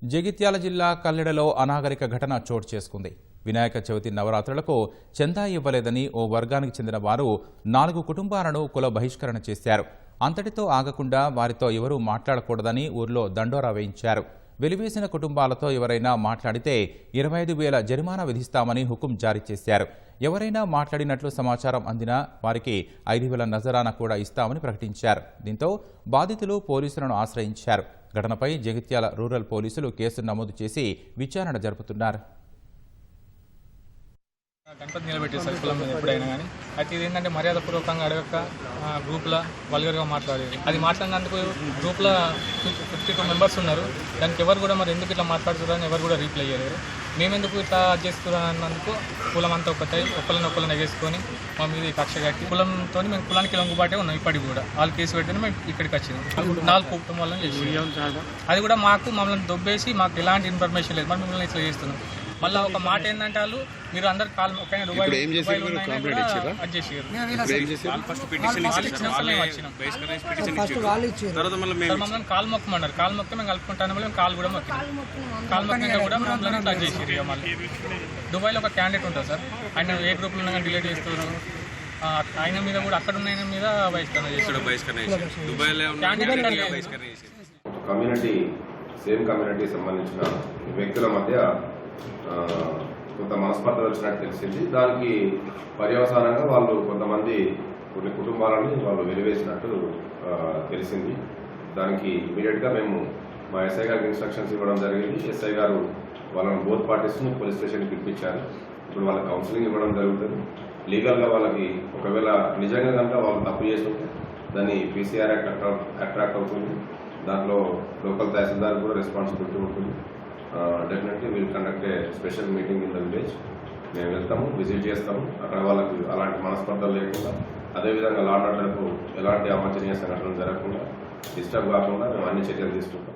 జగిత్యాల జిల్లా కల్లెడలో అనాగరిక ఘటన చోటు చేసుకుంది. వినాయక చవితి నవరాత్రులకు చందా ఇవ్వలేదని ఓ వర్గానికి చెందిన వారు 4 కుటుంబాలను కుల బహిష్కరణ చేశారు. అంతటితో ఆగకుండా వారితో ఎవరూ మాట్లాడకూడదని ఊర్లో దండోరా వేయించారు. వెలివేసిన కుటుంబాలతో ఎవరైనా మాట్లాడితే 25,000 జరిమానా విధిస్తామని హుకుం జారీ చేశారు. ఎవరైనా మాట్లాడినట్లు సమాచారం అందినా వారికి 5,000 నజరానా కూడా ఇస్తామని ప్రకటించారు. దీంతో బాధితులు పోలీసులను ఆశ్రయించారు. ఘటనపై జగిత్యాల రూరల్ పోలీసులు కేసు నమోదు చేసి విచారణ జరుపుతున్నారు. గణపతి నిలబెట్టేసారు కులం మీద ఎప్పుడైనా కానీ. అయితే ఇది ఏంటంటే మర్యాదపూర్వకంగా అడగక గ్రూప్లో వల్గర్గా మాట్లాడేది. అది మాట్లాడినందుకు గ్రూప్లో 52 మెంబర్స్ ఉన్నారు. దానికి ఎవరు కూడా మరి ఎందుకు ఇట్లా మాట్లాడుతున్నారని ఎవరు కూడా రీప్లై చేయలేరు. మేమెందుకు ఇట్లా చేస్తున్నాం అన్నందుకు కులం అంతా ఒకళ్ళని ఎగేసుకొని మా మీద కక్ష కట్టి కులంతో మేము కులానికి లొంగుబాటే ఉన్నాం. ఇప్పటికి కూడా వాళ్ళు కేసు పెట్టిన మేము ఇక్కడికి వచ్చినాం. 4 కుటుంబాలను చేసి అది కూడా మమ్మల్ని దొబ్బేసి మాకు ఎలాంటి ఇన్ఫర్మేషన్ లేదు. మరి మిమ్మల్ని ఇట్లా చేస్తున్నాం. మళ్ళీ ఒక మాట ఏంటంటే వాళ్ళు మీరు అందరు కాల్ మమ్మల్ని కాల్ మొక్కమన్నారు. కాల్ మొక్క మేము కలుపుకుంటాను. మేము కాల్ కూడా కాల్ మొక్క కూడా మమ్మల్ని టచ్ చేసి మళ్ళీ దుబాయ్లో ఒక క్యాండిడేట్ ఉంటుంది సార్. ఆయన ఏ గ్రూప్లో ఉన్నా కానీ డిలీట్ చేస్తున్నారు. ఆయన మీద కూడా అక్కడ ఉన్న ఆయన మీద బహిష్కరణ చేస్తారు. కమ్యూనిటీ సంబంధించిన వ్యక్తుల మధ్య కొంత మనస్పర్ధలు వచ్చినట్టు తెలిసింది. దానికి పర్యవసానంగా వాళ్ళు కొన్ని కుటుంబాలని వాళ్ళు వెలివేసినట్టు తెలిసింది. దానికి ఇమీడియట్గా మేము మా ఎస్ఐ గారికి ఇన్స్ట్రక్షన్స్ ఇవ్వడం జరిగింది. ఎస్ఐ గారు వాళ్ళని బోత్ పార్టీస్ని పోలీస్ స్టేషన్కి పిలిపించారు. ఇప్పుడు వాళ్ళకి కౌన్సిలింగ్ ఇవ్వడం జరుగుతుంది. లీగల్గా వాళ్ళకి ఒకవేళ నిజంగా కనుక వాళ్ళు తప్పు చేస్తుంటే దాన్ని పీసీఆర్ అట్రాక్ట్ అవుతుంది. దాంట్లో లోకల్ తహసీల్దార్ కూడా రెస్పాన్సిబిలిటీ ఉంటుంది. Definitely will conduct A special meeting in the village. మేము వెళ్తాము, విజిట్ చేస్తాము. అక్కడ వాళ్ళకి అలాంటి మనస్పర్ధలు లేకుండా, అదేవిధంగా లా అండ్ ఆర్డర్కు ఎలాంటి అవాంఛనీయ సంఘటనలు జరగకుండా, డిస్టర్బ్ కాకుండా మేము అన్ని చర్యలు తీసుకుంటాం.